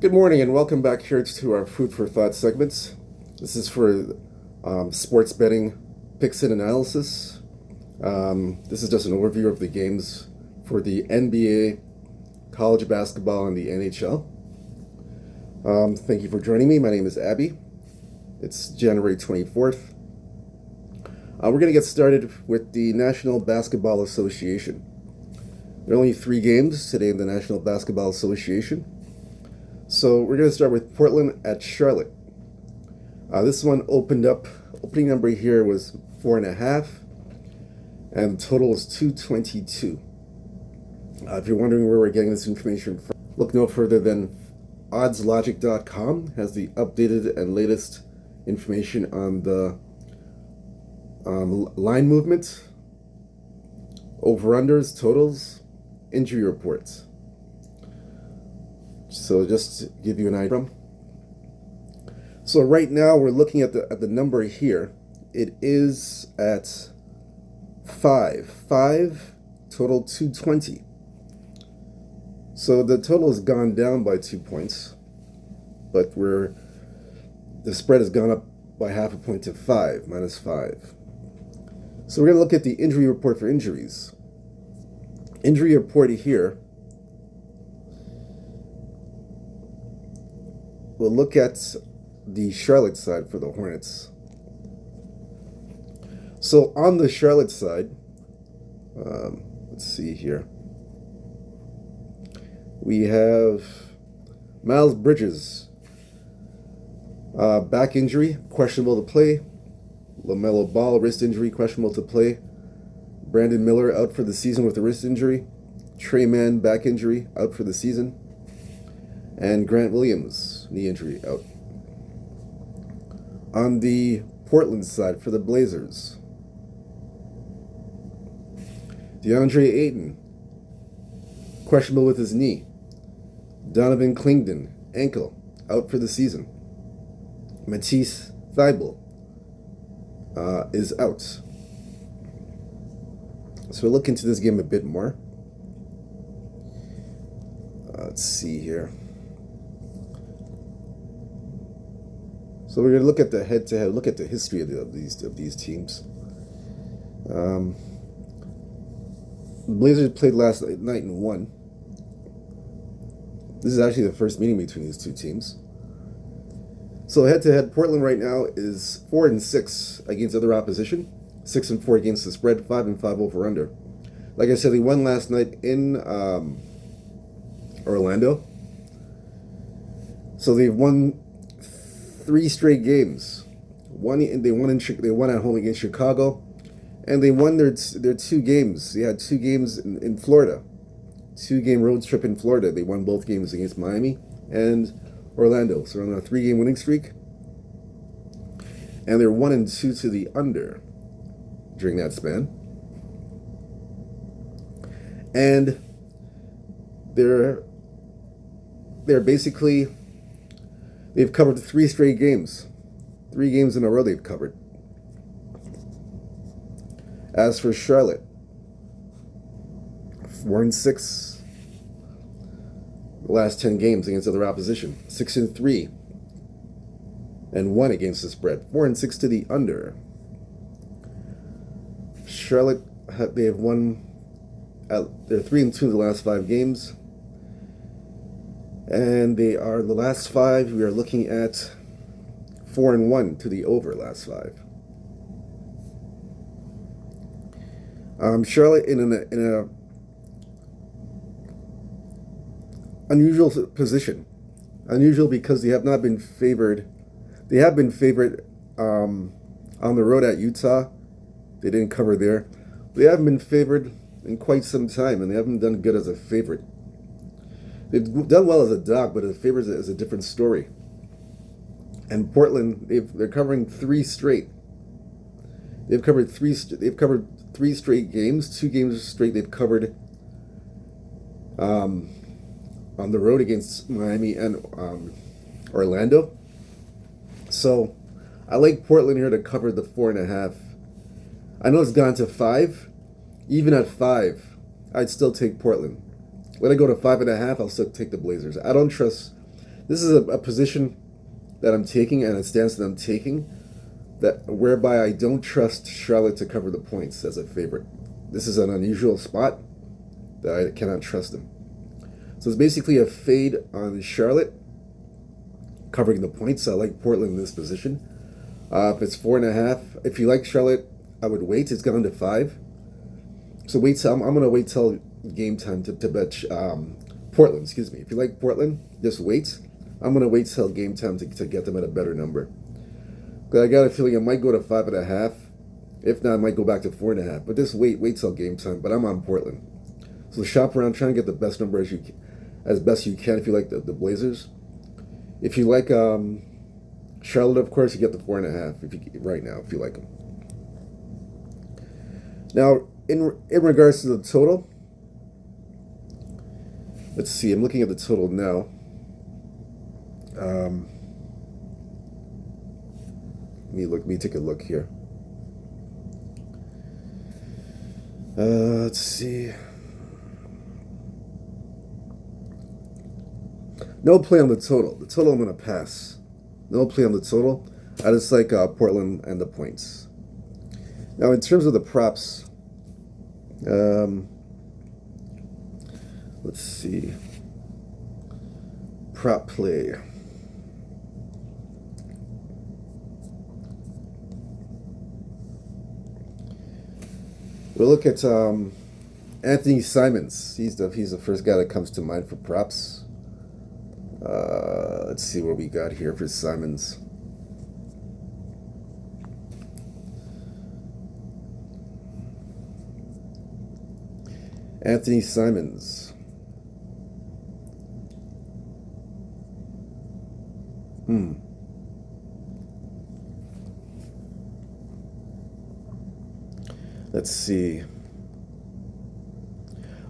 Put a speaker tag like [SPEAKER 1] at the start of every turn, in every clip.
[SPEAKER 1] Good morning and welcome back here to our Food for Thought segments. This is for sports betting picks and analysis. This is just an overview of the games for the NBA, college basketball, and the NHL. Thank you for joining me. My name is Abby. It's January 24th. We're going to get started with the National Basketball Association. There are only 3 games today in the National Basketball Association. So we're going to start with Portland at Charlotte. This one opening number here was 4.5, and the total is 222. If you're wondering where we're getting this information from, look no further than oddslogic.com has the updated and latest information on the line movement, over-unders, totals, injury reports. So just to give you an idea. So right now we're looking at the number here. It is at 5. 5, total 220. So the total has gone down by 2 points, but the spread has gone up by half a point to 5, -5. So we're going to look at the injury report for injuries. Injury report here. We'll look at the Charlotte side for the Hornets. So on the Charlotte side, let's see here. We have Miles Bridges, back injury, questionable to play. LaMelo Ball, wrist injury, questionable to play. Brandon Miller out for the season with a wrist injury. Trey Mann, back injury, out for the season. And Grant Williams, knee injury, out. On the Portland side for the Blazers, DeAndre Ayton, questionable with his knee. Donovan Clingan, ankle, out for the season. Matisse Thybulle is out. So we'll look into this game a bit more. Let's see here. So we're going to look at the head-to-head, look at the history of these teams. The Blazers played last night and won. This is actually the first meeting between these two teams. So head-to-head, Portland right now is 4-6 against other opposition, 6-4 against the spread, 5-5 over/under. Like I said, they won last night in Orlando. So they've won 3 straight games. They won at home against Chicago, and they won their 2 games. They had 2 games in Florida, 2-game road trip in Florida. They won both games against Miami and Orlando. So they're on a 3-game winning streak, and they're 1-2 to the under during that span. And they're basically. They've covered 3 straight games. 3 games in a row they've covered. As for Charlotte, 4-6 the last 10 games against other opposition. 6-3 and 1 against the spread. 4-6 to the under. Charlotte, they have won. They're 3-2 the last 5 games. And they are the last 5. We are looking at 4-1 to the over last 5. Charlotte in a unusual position. Unusual because they have not been favored. They have been favored on the road at Utah. They didn't cover there. They haven't been favored in quite some time, and they haven't done good as a favorite. They've done well as a dog, but as a favorite is a different story. And Portland, they're covering 3 straight. They've covered 3 straight games. 2 games straight they've covered on the road against Miami and Orlando. So I like Portland here to cover the 4.5. I know it's gone to 5. Even at 5, I'd still take Portland. When I go to 5.5, I'll still take the Blazers. I don't trust This is a position that I'm taking and a stance that I'm taking that whereby I don't trust Charlotte to cover the points as a favorite. This is an unusual spot that I cannot trust them. So it's basically a fade on Charlotte covering the points. I like Portland in this position. If it's 4.5, if you like Charlotte, I would wait. It's gone to 5. So wait till I'm going to wait till game time to bet Portland. Excuse me. If you like Portland, just wait. I'm going to wait till game time to get them at a better number. But I got a feeling it might go to 5.5. If not, I might go back to 4.5. But just wait till game time. But I'm on Portland. So shop around, try and get the best number as best you can if you like the Blazers. If you like Charlotte, of course, you get the 4.5 right now if you like them. Now, in regards to the total, let's see. I'm looking at the total now. Let me take a look here. Let's see. No play on the total. The total I'm going to pass. No play on the total. I just like Portland and the points. Now, in terms of the props, let's see. Prop play. We'll look at Anthony Simons. He's the first guy that comes to mind for props. Let's see what we got here for Simons. Anthony Simons. Let's see.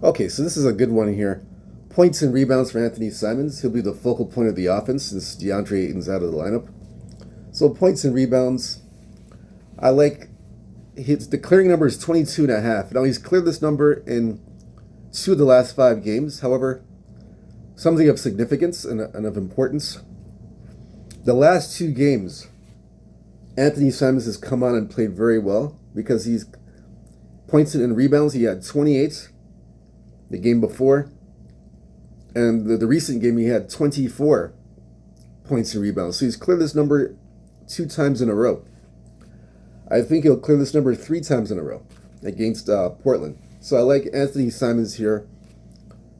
[SPEAKER 1] Okay, so this is a good one here. Points and rebounds for Anthony Simons. He'll be the focal point of the offense since DeAndre Ayton's out of the lineup. So points and rebounds, I like the clearing number is 22.5. Now he's cleared this number in 2 of the last 5 games. However, something of significance and of importance. The last 2 games, Anthony Simons has come on and played very well because he's points and rebounds. He had 28 the game before. And the recent game, he had 24 points and rebounds. So he's cleared this number 2 times in a row. I think he'll clear this number 3 times in a row against Portland. So I like Anthony Simons here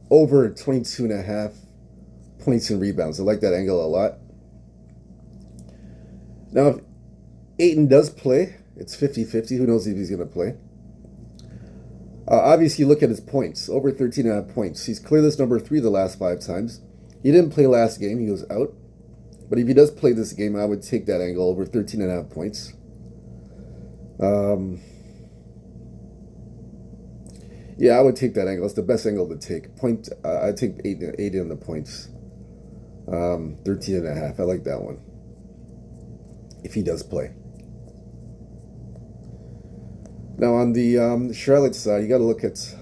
[SPEAKER 1] over 22.5 points and rebounds. I like that angle a lot. Now, if Ayton does play, it's 50-50. Who knows if he's going to play? Obviously, look at his points. Over 13.5 points. He's cleared this number 3 the last 5 times. He didn't play last game. He was out. But if he does play this game, I would take that angle over 13.5 points. Yeah, I would take that angle. It's the best angle to take. I take 8 on the points. 13.5. I like that one. If he does play. Now on the Charlotte side, you got to look at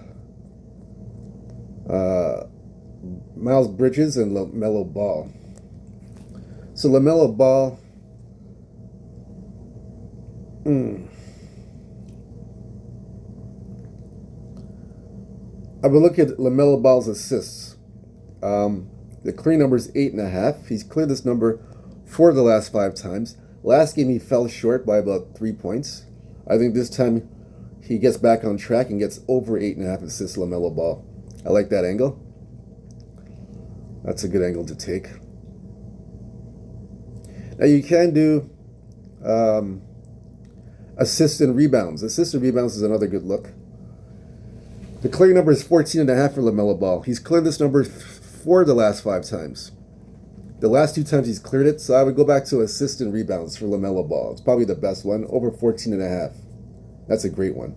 [SPEAKER 1] Miles Bridges and LaMelo Ball. So LaMelo Ball, I would look at LaMelo Ball's assists. The clear number is 8.5. He's cleared this number 4 of the last 5 times. Last game he fell short by about 3 points. I think this time he gets back on track and gets over 8.5 assists. LaMelo Ball. I like that angle. That's a good angle to take. Now you can do assists and rebounds. Assists and rebounds is another good look. The clearing number is 14.5 for LaMelo Ball. He's cleared this number 4 of the last 5 times. The last 2 times he's cleared it, so I would go back to assists and rebounds for LaMelo Ball. It's probably the best one, over 14.5. That's a great one.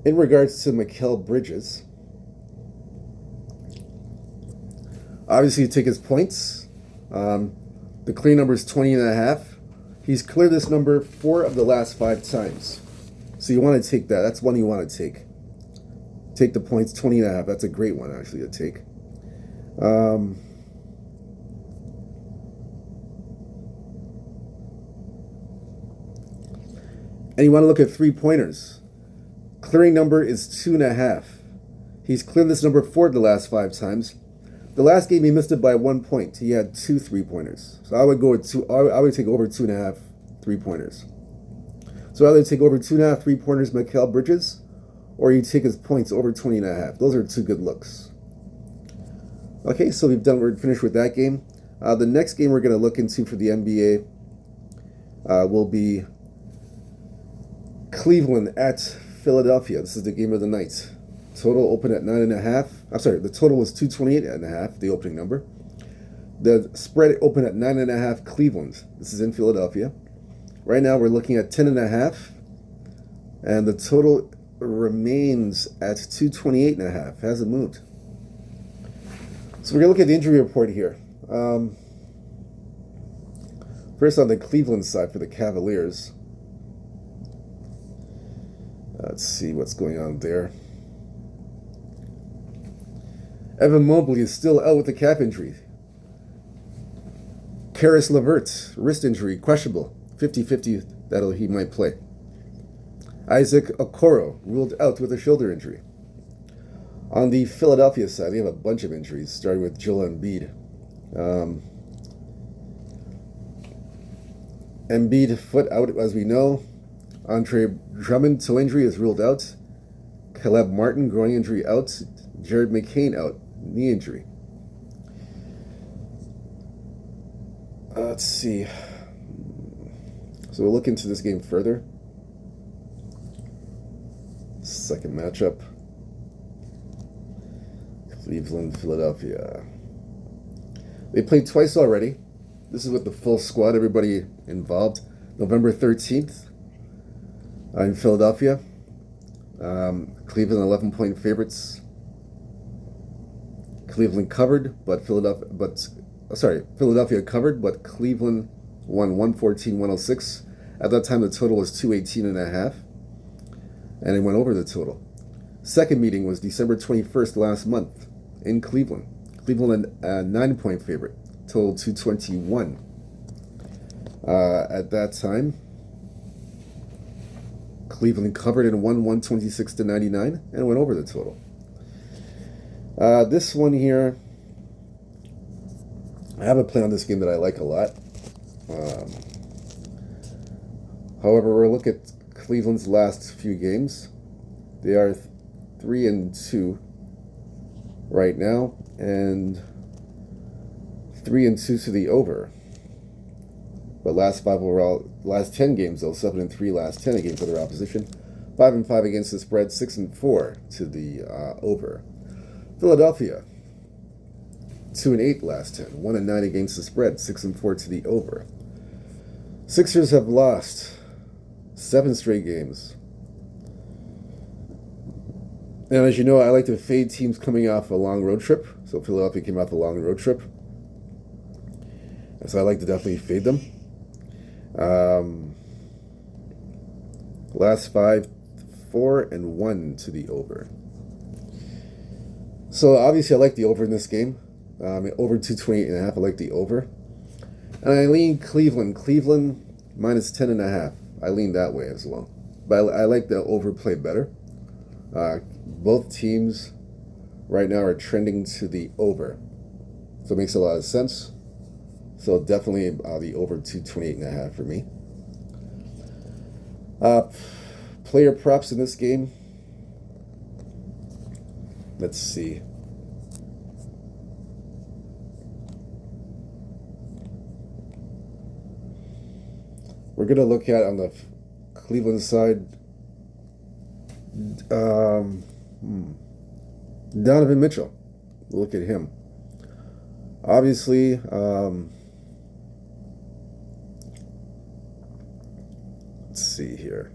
[SPEAKER 1] In regards to Mikal Bridges, obviously you take his points. The clear number is 20.5. He's cleared this number 4 of the last 5 times. So you want to take that. That's one you want to take. Take the points, 20.5. That's a great one, actually, to take. And you want to look at three-pointers. Clearing number is 2.5. He's cleared this number 4 the last 5 times. The last game he missed it by 1 point. He had 2 3-pointers. So I would go with I would take over 2.5 3-pointers. So either take over 2.5 3-pointers, Mikal Bridges, or you take his points over 20.5. Those are 2 good looks. Okay, so we're finished with that game. The next game we're going to look into for the NBA will be Cleveland at Philadelphia. This is the game of the night. Total opened at 9.5. I'm sorry, the total was 228.5, the opening number. The spread opened at 9.5 Cleveland. This is in Philadelphia. Right now we're looking at 10.5, and the total remains at 228.5. Hasn't moved. So we're going to look at the injury report here. First on the Cleveland side for the Cavaliers. Let's see what's going on there. Evan Mobley is still out with a calf injury. Karis LeVert, wrist injury, questionable. 50-50 that he might play. Isaac Okoro ruled out with a shoulder injury. On the Philadelphia side, they have a bunch of injuries, starting with Joel Embiid. Embiid foot out, as we know. Andre Drummond toe injury is ruled out. Caleb Martin groin injury out. Jared McCain out, knee injury. Let's see. So we'll look into this game further. Second matchup. Cleveland, Philadelphia. They played twice already. This is with the full squad, everybody involved. November 13th in Philadelphia. Cleveland 11-point favorites. Cleveland covered, but Philadelphia covered, but Cleveland won 114-106. At that time, the total was 218.5, and it went over the total. Second meeting was December 21st last month in Cleveland. Cleveland, a 9-point favorite, total 221. At that time, Cleveland covered and won 126-99, and went over the total. This one here, I have a play on this game that I like a lot. However, we'll look at Cleveland's last few games. They are 3-2 right now, and 3-2 to the over. But last 10 games though, 7-3 last 10 against other opposition, 5-5 against the spread, 6-4 to the over. Philadelphia, 2-8 last 10, 1-9 against the spread, 6-4 to the over. Sixers have lost 7 straight games. And as you know, I like to fade teams coming off a long road trip. So Philadelphia came off a long road trip. And so I like to definitely fade them. Last 5, 4-1 to the over. So obviously I like the over in this game. Over 228.5, I like the over. And I lean Cleveland. Cleveland minus 10.5. I lean that way as well. But I like the overplay better. Both teams right now are trending to the over. So it makes a lot of sense. So definitely the over 228.5 for me. Player props in this game. Let's see. We're going to look at on the Cleveland side, Donovan Mitchell. We'll look at him. Obviously, let's see here.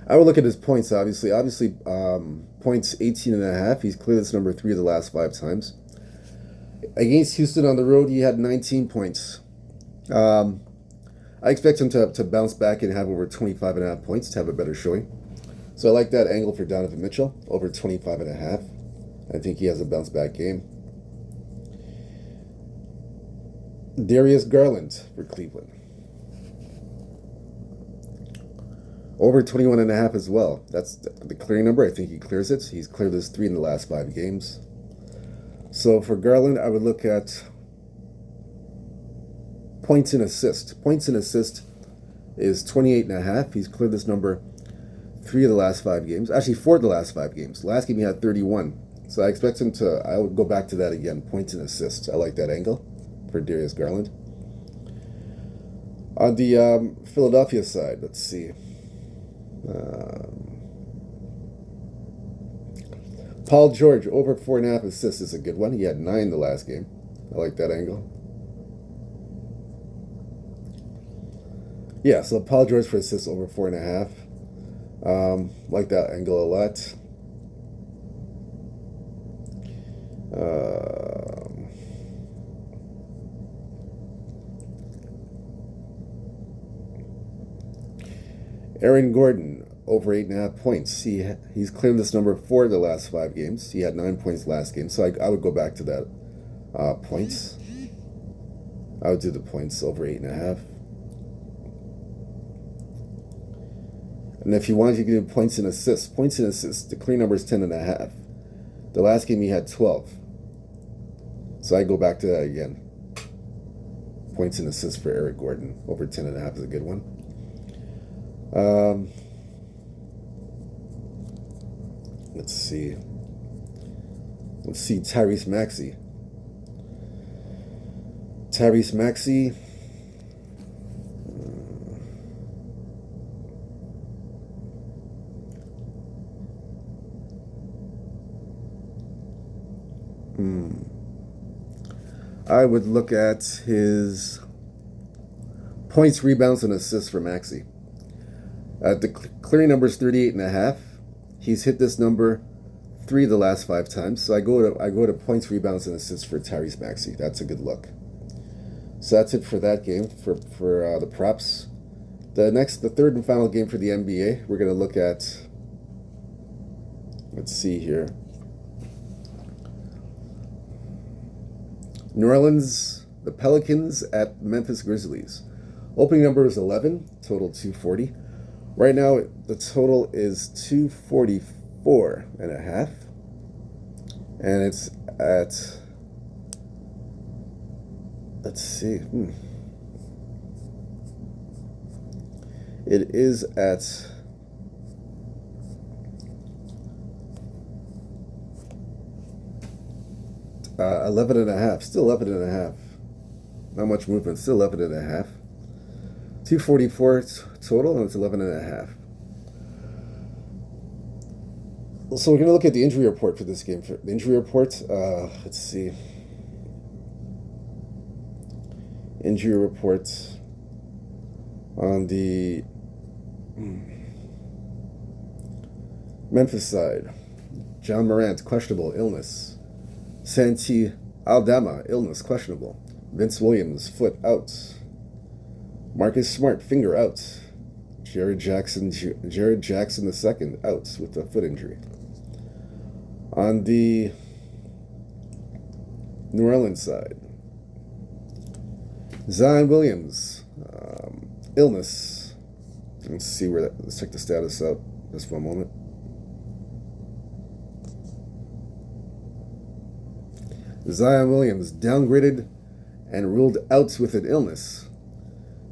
[SPEAKER 1] I would look at his points, obviously. Points 18.5. He's cleared this number 3 of the last 5 times. Against Houston on the road, he had 19 points. I expect him to bounce back and have over 25.5 points to have a better showing. So I like that angle for Donovan Mitchell, over 25.5. I think he has a bounce back game. Darius Garland for Cleveland. Over 21.5 as well. That's the clearing number. I think he clears it. He's cleared his 3 in the last 5 games. So for Garland, I would look at points and assist. Points and assist is 28.5. He's cleared this number 3 of the last 5 games. Actually, 4 of the last 5 games. Last game he had 31. So I expect him to, I would go back to that again. Points and assists. I like that angle for Darius Garland. On the Philadelphia side, let's see. Paul George, over 4.5 assists is a good one. He had 9 the last game. I like that angle. Yeah, so Paul George for assists over 4.5. Like that angle a lot. Aaron Gordon, over 8.5 points. He's cleared this number 4 of the last 5 games. He had 9 points last game, so I would go back to that points. I would do the points over 8.5. And if you want, you can do points and assists. Points and assists, the clear number is 10.5. The last game he had 12. So I go back to that again. Points and assists for Eric Gordon. Over 10.5 is a good one. Let's see. Tyrese Maxey. Tyrese Maxey. I would look at his points, rebounds, and assists for Maxey. The clearing number is 38.5. He's hit this number 3 of the last 5 times. So I go to points, rebounds, and assists for Tyrese Maxey. That's a good look. So that's it for that game for the props. The third and final game for the NBA. We're gonna look at. Let's see here. New Orleans, the Pelicans at Memphis Grizzlies. Opening number is 11, total 240. Right now, the total is 244.5. And it's at, let's see. It is at 11.5. Still 11.5. Not much movement. Still 11.5. 244 total, and it's 11.5. So we're going to look at the injury report for this game. For the injury report, let's see. Injury report on the Memphis side. John Morant, questionable, illness. Santi Aldama, illness, questionable. Vince Williams, foot, out. Marcus Smart, finger, out. Jared Jackson II, out with a foot injury. On the New Orleans side, Zion Williams, illness. Let's check the status out just for a moment. Zion Williams, downgraded and ruled out with an illness.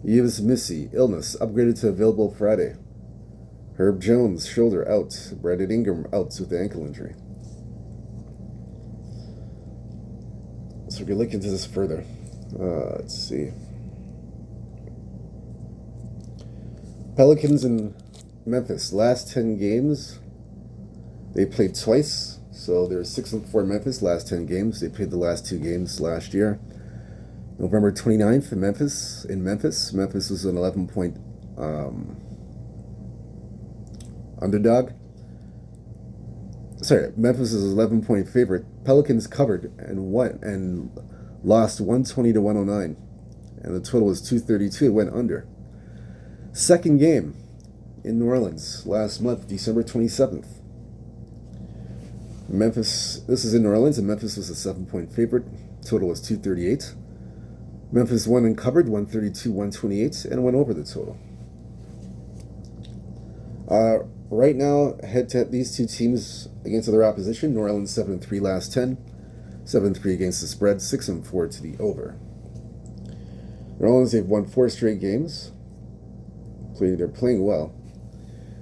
[SPEAKER 1] Yves Missy, illness, upgraded to available Friday. Herb Jones, shoulder, out. Brandon Ingram, out with the ankle injury. So we can look into this further. Let's see. Pelicans and Memphis, last 10 games, they played twice. So they're 6-4 Memphis, last 10 games. They played the last 2 games last year. November 29th in Memphis. Memphis was an 11-point underdog. Sorry, Memphis is an 11-point favorite. Pelicans covered and lost 120-109. And the total was 232. It went under. Second game in New Orleans last month, December 27th. Memphis, this is in New Orleans, and Memphis was a 7-point favorite. Total was 238. Memphis won and covered 132-128 and went over the total. Right now, head to these two teams against other opposition. New Orleans 7-3 last 10, 7-3 against the spread, 6-4 to the over. New Orleans, they've won 4 straight games. They're playing well.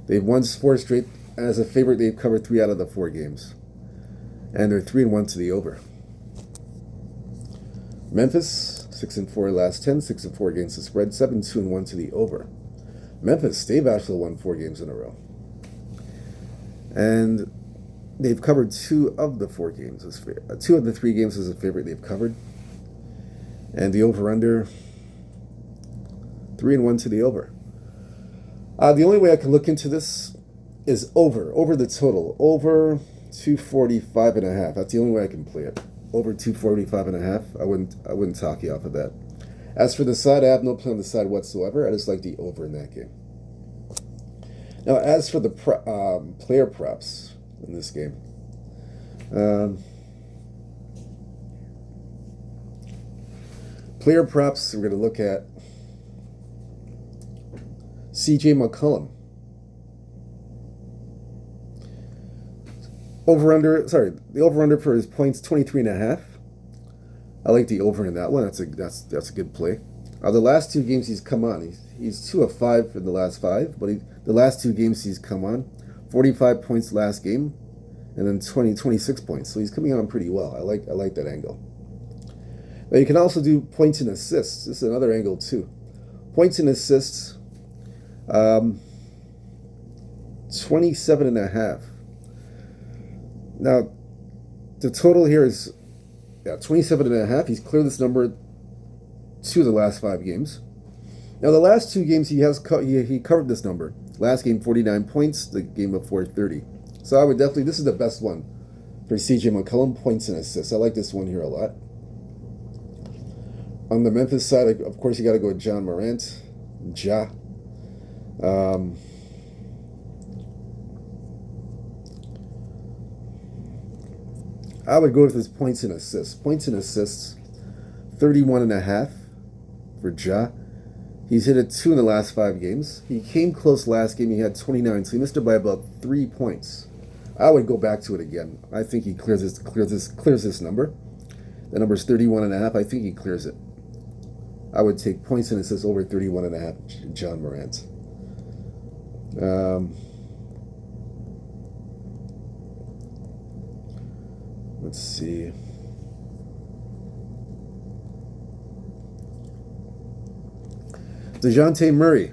[SPEAKER 1] They've won 4 straight. As a favorite, they've covered 3 out of the 4 games. And they're 3-1 to the over. Memphis, 6-4 last 10, 6-4 against the spread, 7-2-1 to the over. Memphis, they've actually won 4 games in a row. And they've covered 2 of the 4 games. 2 of the 3 games as a favorite they've covered. And the over-under, 3-1 to the over. The only way I can look into this is over the total, over 245.5. That's the only way I can play it. Over 245.5. I wouldn't talk you off of that. As for the side, I have no play on the side whatsoever. I just like the over in that game. Now, as for the player props in this game, player props, we're going to look at CJ McCollum. The over-under for his points, 23.5. I like the over in that one. That's a good play. The last 2 games he's come on, he's 2 of 5 in the last 5, but the last 2 games he's come on, 45 points last game, and then 26 points. So he's coming on pretty well. I like that angle. But you can also do points and assists. This is another angle too. Points and assists, 27.5. Now, the total here is 27.5. He's cleared this number 2 of the last 5 games. Now, the last 2 games he covered this number. Last game, 49 points. The game before, 30. So I would definitely, this is the best one for CJ McCollum, points and assists. I like this one here a lot. On the Memphis side, of course, you got to go with John Morant, Ja. I would go with his points and assists. Points and assists, 31.5 for Ja. He's hit it 2 in the last 5 games. He came close last game. He had 29, so he missed it by about 3 points. I would go back to it again. I think he clears this number. The number's 31.5. I think he clears it. I would take points and assists over 31.5. John Morant. Let's see. DeJounte Murray.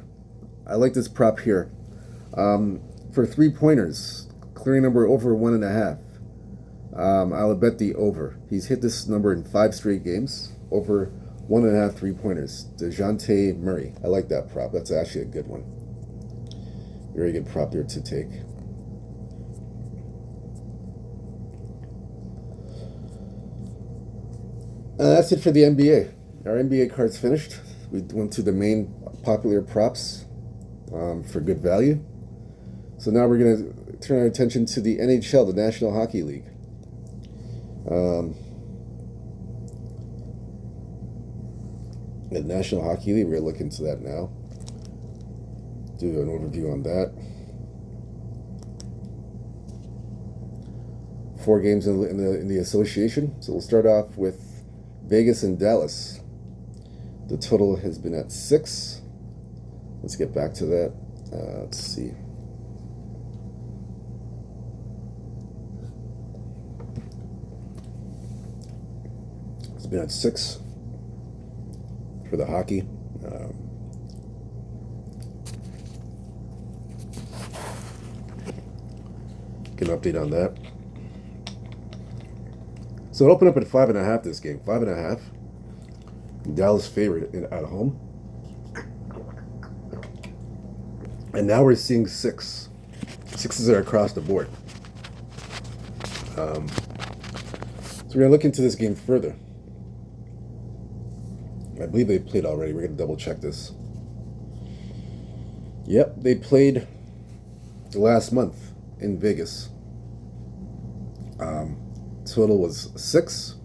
[SPEAKER 1] I like this prop here. For 3-pointers, clearing number over 1.5. I'll bet the over. He's hit this number in 5 straight games. Over 1.5 3-pointers. DeJounte Murray. I like that prop. That's actually a good one. Very good prop there to take. That's it for the NBA. Our NBA card's finished. We went to the main popular props for good value. So now we're going to turn our attention to the NHL, the National Hockey League. The National Hockey League, we're going to look into that now. Do an overview on that. 4 games in the association. So we'll start off with Vegas and Dallas. The total has been at 6. Let's get back to that. Let's see. It's been at 6 for the hockey. Get an update on that. So it opened up at 5.5 this game. 5.5. Dallas favorite at home. And now we're seeing 6. 6s are across the board. So we're going to look into this game further. I believe they played already. We're going to double check this. Yep, they played last month in Vegas. Total was 6.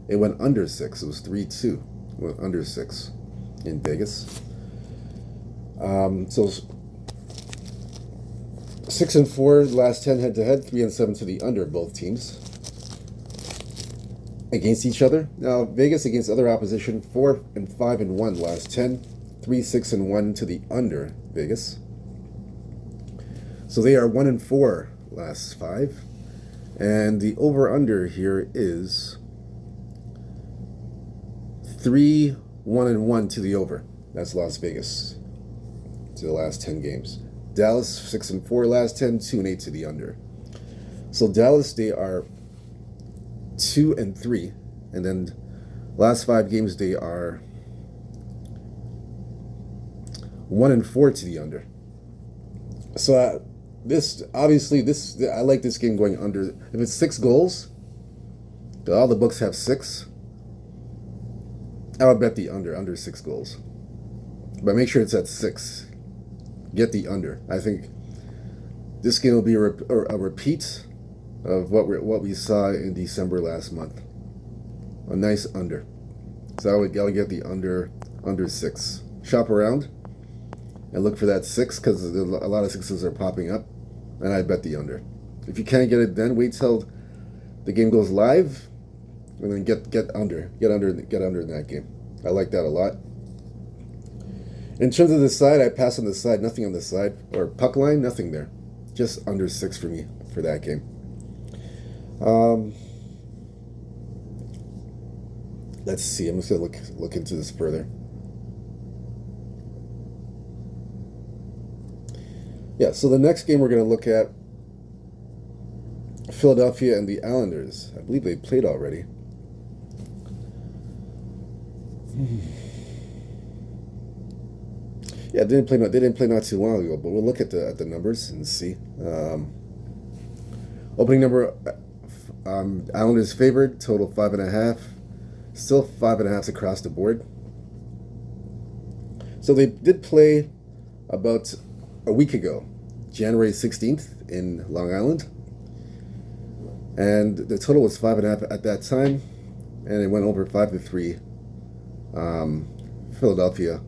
[SPEAKER 1] It went under 6. It was 3-2. Went under 6 in Vegas. So 6-4 last 10 head-to-head, 3-7 to the under, both teams against each other. Now, Vegas against other opposition, 4-5-1 last 10, 3-6-1 to the under, Vegas. So they are 1-4 last 5. And the over-under here is 3-1-1 to the over. That's Las Vegas to the last 10 games. Dallas 6-4 last 10, 2-8 to the under. So Dallas, they are 2-3, and then last 5 games they are 1-4 to the under. So this obviously I like this game going under. If it's 6 goals, all the books have 6. I would bet the under 6 goals, but make sure it's at 6. Get the under. I think this game will be a repeat of what we saw in December last month. A nice under. So I would get the under 6. Shop around and look for that 6 because a lot of 6s are popping up, and I bet the under. If you can't get it, then wait till the game goes live, and then get under in that game. I like that a lot. In terms of the side, I pass on the side. Nothing on the side or puck line. Nothing there. Just under 6 for me for that game. Let's see. I'm just gonna look into this further. Yeah. So the next game we're gonna look at, Philadelphia and the Islanders. I believe they played already. Yeah, they didn't play not too long ago, but we'll look at the numbers and see. Opening number, Islanders favored, total 5.5. Still 5.5 across the board. So they did play about a week ago, January 16th in Long Island, and the total was 5.5 at that time, and it went over 5-3. Philadelphia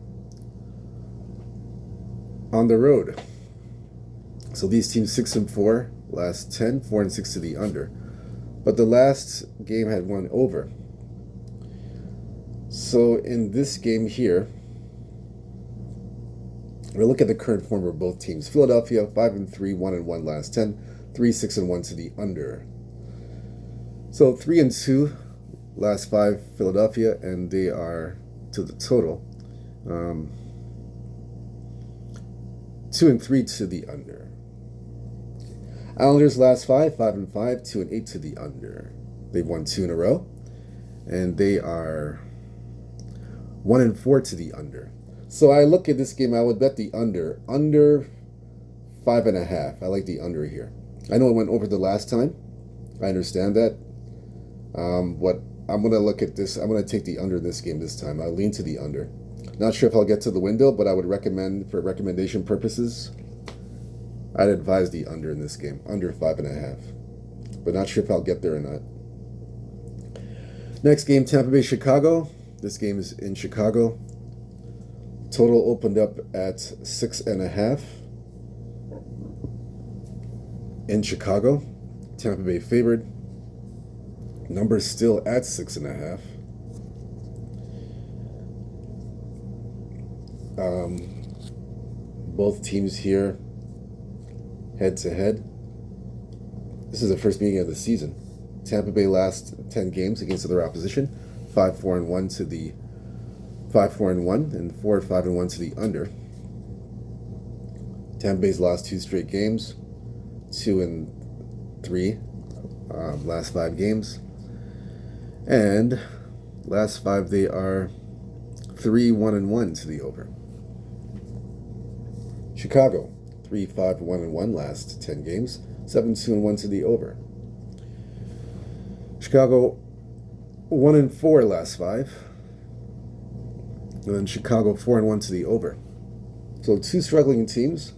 [SPEAKER 1] on the road. So these teams 6-4 last 10, 4-6 to the under. But the last game had one over. So in this game here, we'll look at the current form of both teams. Philadelphia 5-3, 1-1 last 10, 3-6-1 to the under. So 3-2 last 5 Philadelphia, and they are to the total 2-3 to the under. Islanders last 5, 5-5, 2-8 to the under. They've won 2 in a row, and they are 1-4 to the under. So I look at this game, I would bet the under 5.5. I like the under here. I know it went over the last time. I understand that. But I'm going to look at this. I'm going to take the under this game this time. I'll lean to the under. Not sure if I'll get to the window, but I would recommend, for recommendation purposes, I'd advise the under in this game, under 5.5. But not sure if I'll get there or not. Next game, Tampa Bay, Chicago. This game is in Chicago. Total opened up at 6.5 in Chicago. Tampa Bay favored. Numbers still at 6.5. Both teams here head to head. This is the first meeting of the season. Tampa Bay last 10 games against other opposition, 5-4-1 to the 5-4-1 and 4-5-1 to the under. Tampa Bay's last 2 straight games, 2-3 last 5 games, and last 5 they are 3-1-1 to the over. Chicago 3-5-1-1 last 10 games, 7-2-1 to the over. Chicago 1-4 last 5. And then Chicago 4-1 to the over. So 2 struggling teams.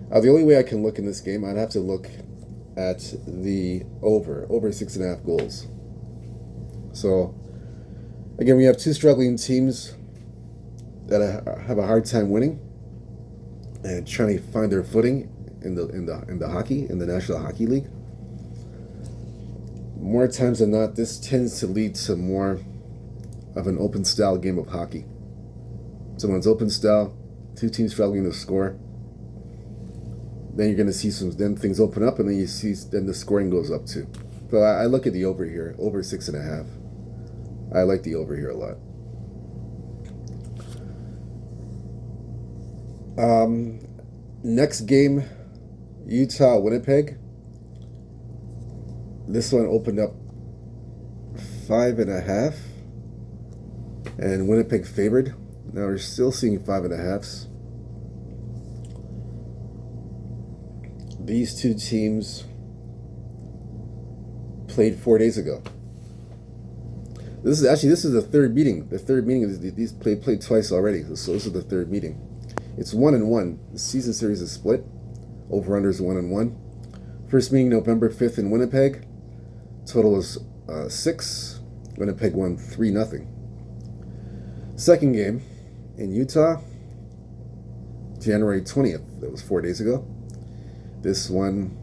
[SPEAKER 1] The only way I can look in this game, I'd have to look at the over 6.5 goals. So again, we have 2 struggling teams that have a hard time winning and trying to find their footing in the hockey, in the National Hockey League. More times than not, this tends to lead to more of an open style game of hockey. Someone's open style, two teams struggling to score. Then you're going to see then things open up, and then the scoring goes up too. So I look at the over here, over 6.5. I like the over here a lot. Next game, Utah Winnipeg. This one opened up 5.5, and Winnipeg favored. Now we're still seeing 5.5s. These two teams played 4 days ago. This is the third meeting. The third meeting is these played twice already. So this is the third meeting. It's 1-1. The season series is split. Over/unders 1-1. First meeting November 5th in Winnipeg. Total is 6. Winnipeg won 3-0. Second game in Utah, January 20th. That was 4 days ago. This one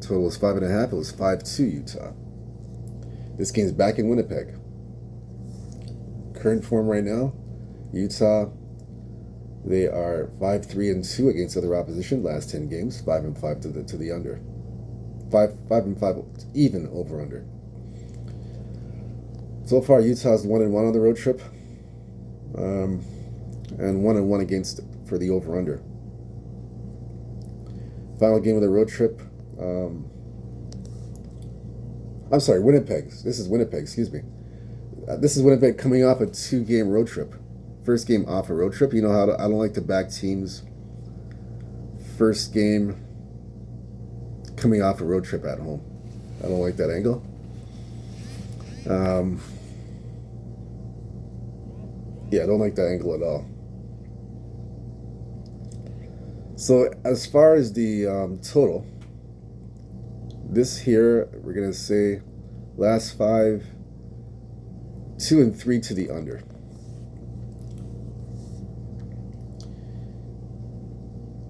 [SPEAKER 1] total was 5.5. It was 5-2 Utah. This game's back in Winnipeg. Current form right now, Utah, they are 5-3-2 against other opposition. Last 10 games, 5-5 to the under. 5-5 even over under. So far, Utah's 1-1 on the road trip, and 1-1 against for the over under. Final game of the road trip. I'm sorry, Winnipeg. This is Winnipeg. Excuse me. This is Winnipeg coming off a 2-game road trip. First game off a road trip. You know how I don't like to back teams. First game coming off a road trip at home. I don't like that angle. Yeah, I don't like that angle at all. So as far as the total, this here, we're going to say last 5, 2 and 3 to the under.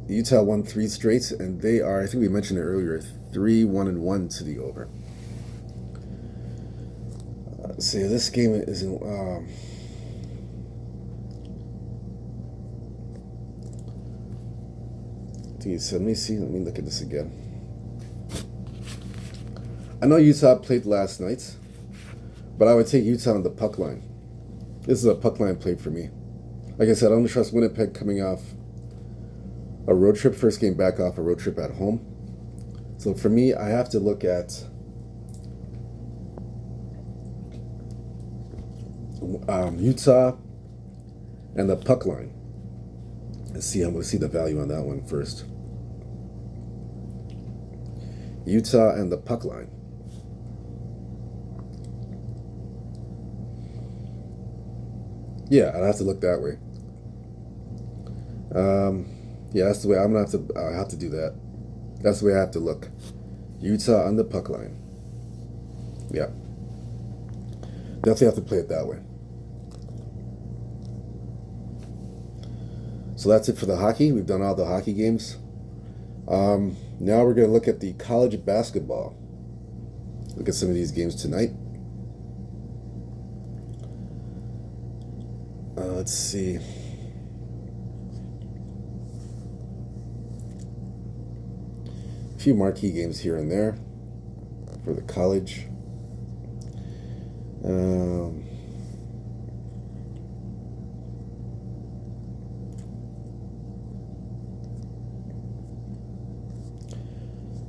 [SPEAKER 1] Utah won 3 straight, and they are, I think we mentioned it earlier, 3-1-1 to the over. So this game is in. Let me see. Let me look at this again. I know Utah played last night, but I would take Utah on the puck line. This is a puck line play for me. Like I said, I don't trust Winnipeg coming off a road trip. First game back off a road trip at home. So for me, I have to look at Utah and the puck line. Let's see. I'm going to see the value on that one first. Utah and the puck line. Yeah, I'd have to look that way. Yeah, that's the way I'm gonna have to do that. That's the way I have to look. Utah on the puck line. Yeah, definitely have to play it that way. So that's it for the hockey. We've done all the hockey games. Now we're going to look at the college basketball. Look at some of these games tonight. Let's see. A few marquee games here and there for the college.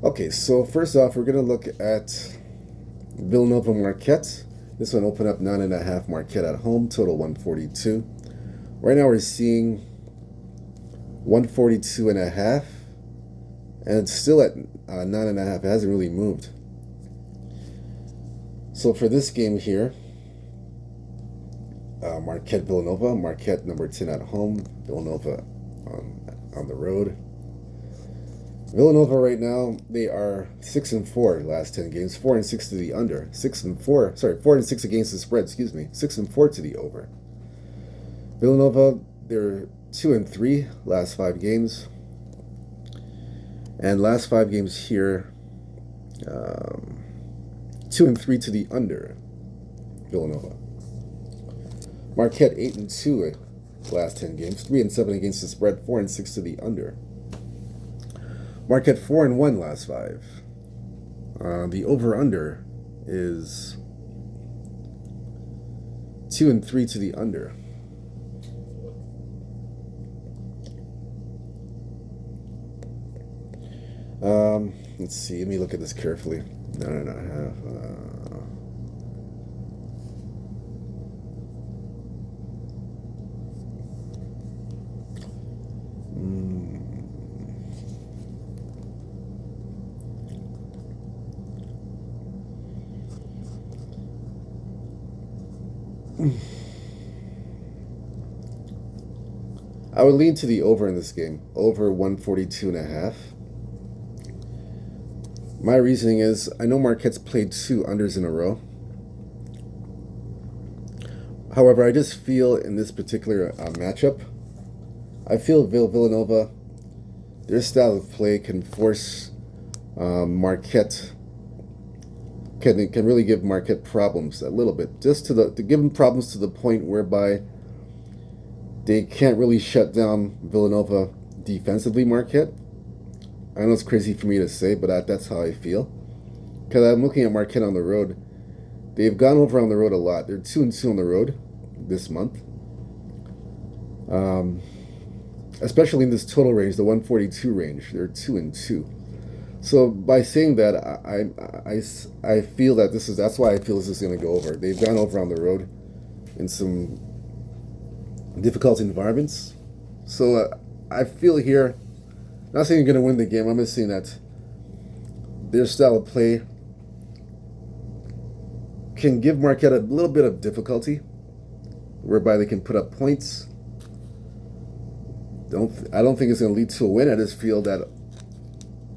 [SPEAKER 1] Okay, so first off, we're going to look at Villanova Marquette. This one opened up 9.5 Marquette at home, total 142. Right now we're seeing 142.5, and it's still at 9.5. It hasn't really moved. So for this game here, Marquette Villanova. Marquette number 10 at home, Villanova on the road. Villanova right now, they are 6-4 last 10 games, 4-6 to the under, 4-6 against the spread, 6-4 to the over. Villanova, they're 2-3 last 5 games, And last 5 games here, 2-3 to the under, Villanova. Marquette 8-2 last 10 games, 3-7 against the spread, 4-6 to the under. Marquette 4-1 last 5. The over/under is 2-3 to the under. Let's see. Let me look at this carefully. No. I would lean to the over in this game. Over 142.5. My reasoning is, I know Marquette's played 2 unders in a row. However, I just feel in this particular matchup, I feel Villanova, their style of play can force Marquette, can really give Marquette problems a little bit. Just to give them problems to the point whereby they can't really shut down Villanova defensively, Marquette. I know it's crazy for me to say, but that's how I feel. Because I'm looking at Marquette on the road. They've gone over on the road a lot. They're 2-2 on the road this month. Especially in this total range, the 142 range. They're 2-2. So by saying that, I feel that that's why I feel this is going to go over. They've gone over on the road in some difficult environments. So I feel here, not saying you're going to win the game, I'm just saying that their style of play can give Marquette a little bit of difficulty, whereby they can put up points. I don't think it's going to lead to a win. I just feel that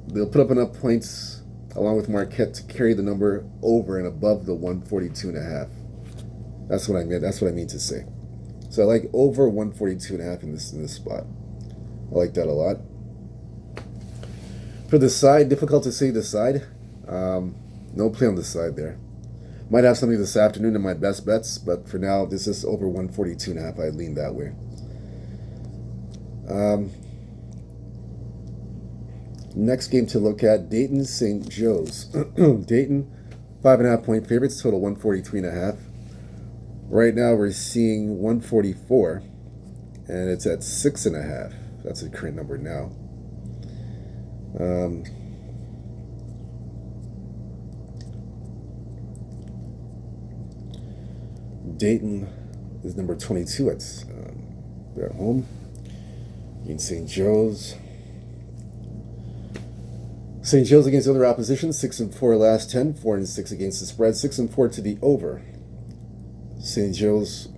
[SPEAKER 1] they'll put up enough points along with Marquette to carry the number over and above the 142.5. That's what I meant. That's what I mean to say. So I like over 142.5 in this spot. I like that a lot. For the side, difficult to say the side. No play on the side there. Might have something this afternoon in my best bets, but for now, this is over 142.5. I lean that way. Next game to look at, Dayton St. Joe's. Dayton, 5.5 point favorites, total 143.5. Right now we're seeing 144, and it's at 6.5. That's the current number now. Dayton is number 22. They're at home. In St. Joe's. St. Joe's against other opposition, 6-4 last 10, 4-6 against the spread, 6-4 to the over. St. Joe's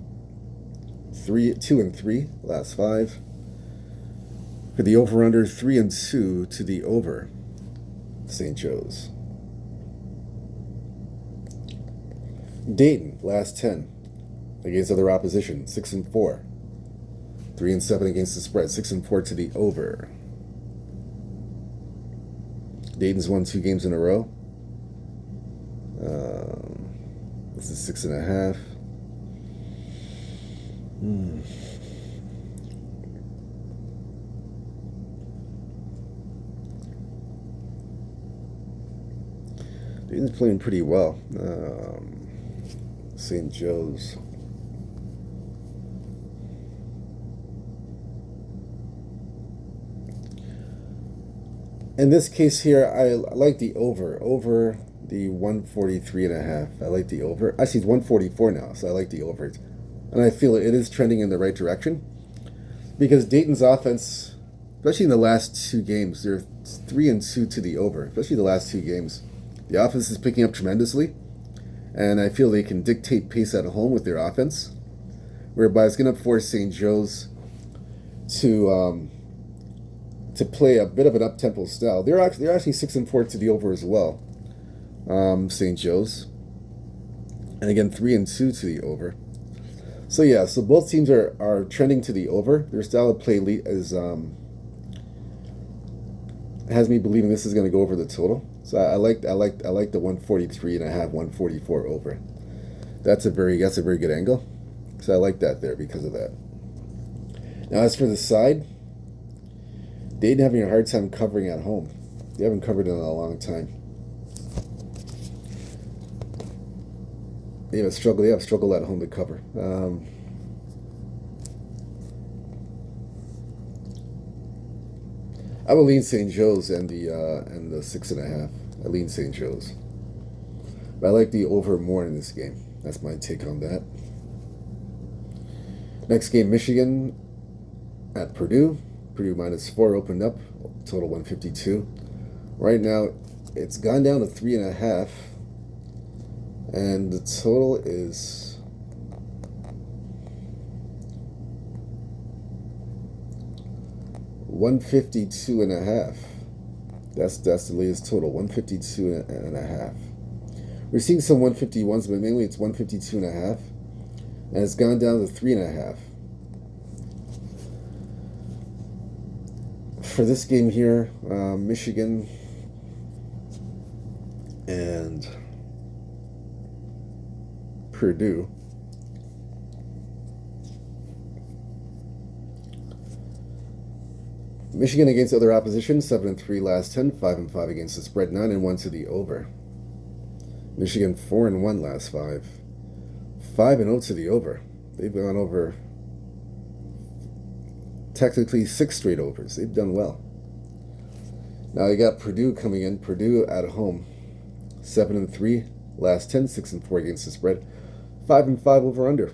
[SPEAKER 1] 2-3 last 5. For the over/under, 3-2 to the over. St. Joe's. Dayton last 10 against other opposition, 6-4. 3-7 against the spread, 6-4 to the over. Dayton's won 2 games in a row. This is 6.5. Dayton's playing pretty well. St. Joe's. In this case here, I like the over the 143.5. I like the over. Actually, it's 144 now, so I like the over. And I feel it is trending in the right direction. Because Dayton's offense, especially in the last 2 games, they're 3-2 to the over. Especially the last 2 games. The offense is picking up tremendously. And I feel they can dictate pace at home with their offense. Whereby it's going to force St. Joe's to play a bit of an up-tempo style. They're actually 6-4 to the over as well. St. Joe's. And again, 3-2 to the over. So yeah, so both teams are trending to the over. Their style of play is has me believing this is going to go over the total. So I like the 143.5, 144 over. That's a very good angle. So I like that there because of that. Now as for the side, Dayton having a hard time covering at home. They haven't covered in a long time. They have struggled at home to cover. I would lean St. Joe's and the 6.5. I lean St. Joe's. But I like the over more in this game. That's my take on that. Next game, Michigan at Purdue. Purdue -4 opened up, total 152. Right now, it's gone down to 3.5, and the total is 152.5. That's the latest total, 152.5. We're seeing some 151s, but mainly it's 152.5, and it's gone down to 3.5. For this game here, Michigan and Purdue. Michigan against other opposition, 7-3 last 10, 5-5 against the spread, 9-1 to the over. Michigan 4-1 last 5, 5-0 to the over. They've gone over technically 6 straight overs. They've done well. Now you got Purdue coming in. Purdue at home, 7-3 last 10, 6-4 against the spread, 5-5 over under.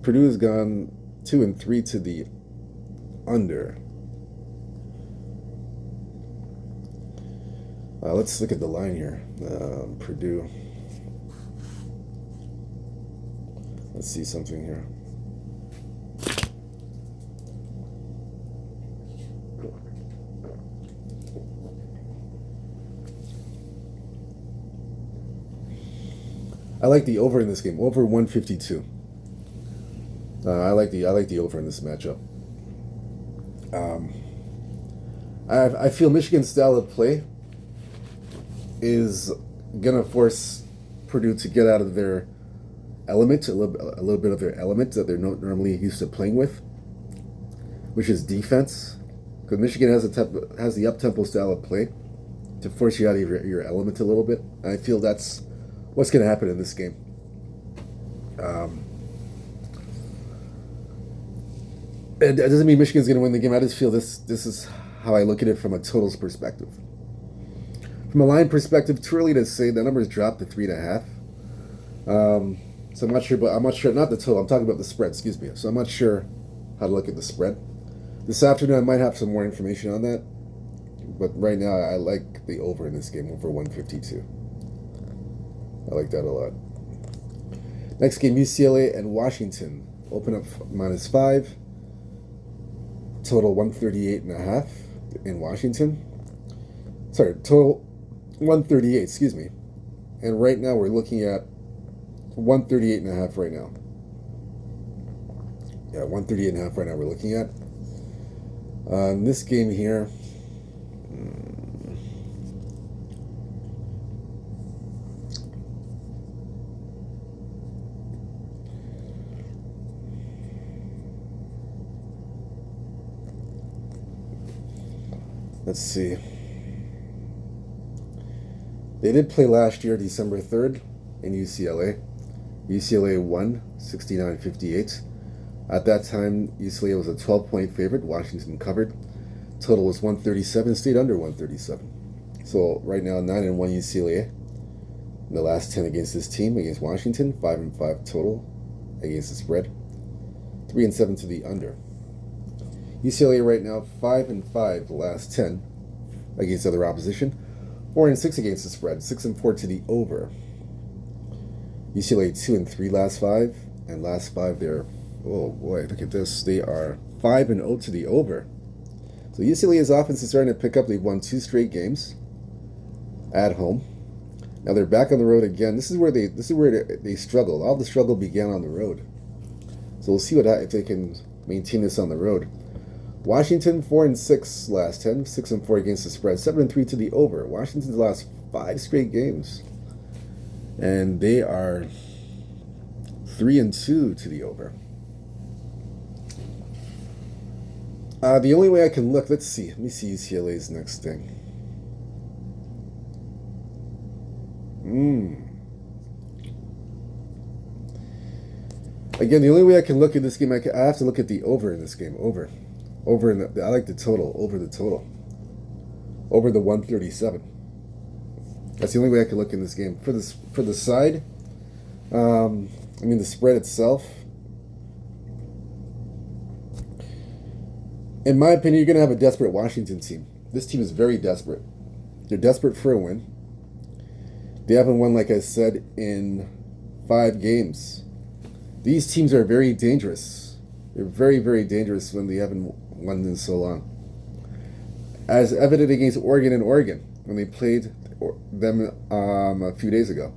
[SPEAKER 1] Purdue has gone 2-3 to the under. Let's look at the line here. Purdue. Let's see something here. I like the over in this game. Over 152. I like the over in this matchup. I feel Michigan's style of play is gonna force Purdue to get out of their element, a little bit of their element that they're not normally used to playing with, which is defense. Because Michigan has the up-tempo style of play to force you out of your element a little bit. And I feel that's what's going to happen in this game. It doesn't mean Michigan's going to win the game. I just feel this is how I look at it from a totals perspective. From a line perspective, too early to say. The numbers dropped to 3.5. So I'm not sure, not the total. I'm talking about the spread, excuse me. So I'm not sure how to look at the spread. This afternoon I might have some more information on that. But right now I like the over in this game, over 152. I like that a lot. Next game, UCLA and Washington. Open up -5. Total 138.5 in Washington. Sorry, total 138, excuse me. And right now we're looking at 138.5 right now. Yeah, 138.5 right now we're looking at. This game here, let's see. They did play last year, December 3rd, in UCLA. UCLA won 69-58. At that time, UCLA was a 12-point favorite. Washington covered. Total was 137, stayed under 137. So right now, 9-1 UCLA. In the last 10 against this team, against Washington, 5-5 total against the spread. 3-7 to the under. UCLA right now 5-5 the last 10 against other opposition, 4-6 against the spread, 6-4 to the over. UCLA 2-3 last 5, and last 5 they're, oh boy, look at this, they are 5-0 to the over. So UCLA's offense is starting to pick up. They've won 2 straight games at home. Now they're back on the road again. This is where they struggled. All the struggle began on the road. So we'll see if they can maintain this on the road. Washington 4-6 last 10, 6-4 against the spread, 7-3 to the over. Washington's last 5 straight games, and they are 3-2 to the over. The only way I can look, let me see UCLA's next thing. Again, the only way I can look at this game, I have to look at the over in this game. Over in I like the total. Over the total. Over the 137. That's the only way I can look in this game. For the side, the spread itself. In my opinion, you're going to have a desperate Washington team. This team is very desperate. They're desperate for a win. They haven't won, like I said, in 5 games. These teams are very dangerous. They're very, very dangerous when they haven't won in so long. As evident against Oregon and Oregon when they played them a few days ago.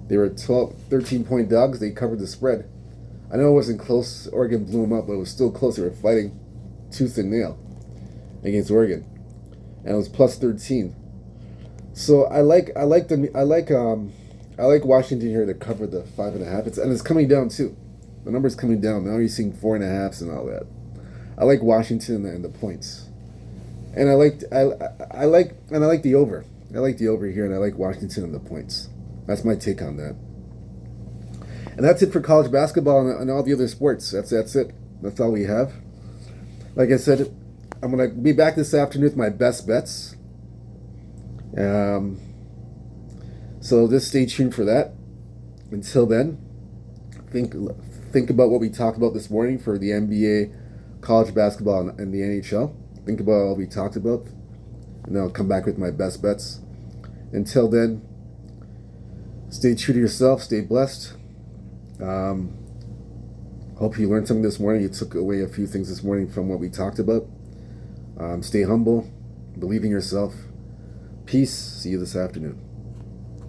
[SPEAKER 1] They were 13-point dogs. They covered the spread. I know it wasn't close. Oregon blew them up, but it was still close. They were fighting tooth and nail against Oregon, and it was plus 13. So I like Washington here to cover the 5.5. It's coming down too. The number's coming down. Now you're seeing 4.5s and all that. I like Washington and the points, and I like the over. I like the over here, and I like Washington and the points. That's my take on that. And that's it for college basketball and all the other sports. That's it. That's all we have. Like I said, I'm going to be back this afternoon with my best bets. So just stay tuned for that. Until then, think about what we talked about this morning for the NBA, college basketball, and the NHL. Think about what we talked about, and then I'll come back with my best bets. Until then, stay true to yourself. Stay blessed. Hope you learned something this morning. You took away a few things this morning from what we talked about. Stay humble. Believe in yourself. Peace. See you this afternoon.